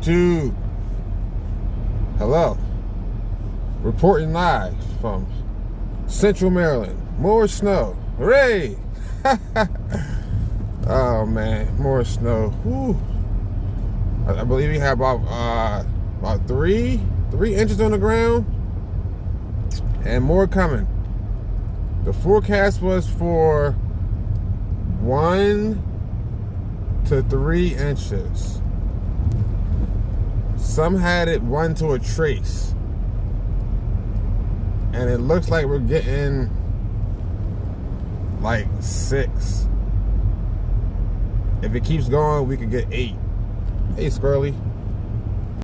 YouTube. Hello. Reporting live from Central Maryland. More snow. Hooray! Oh man, more snow. Whew. I believe we have about 3 inches on the ground and more coming. The forecast was for 1 to 3 inches. Some had it 1 to a trace. And it looks like we're getting like 6. If it keeps going, we could get 8. Hey, Squirrely.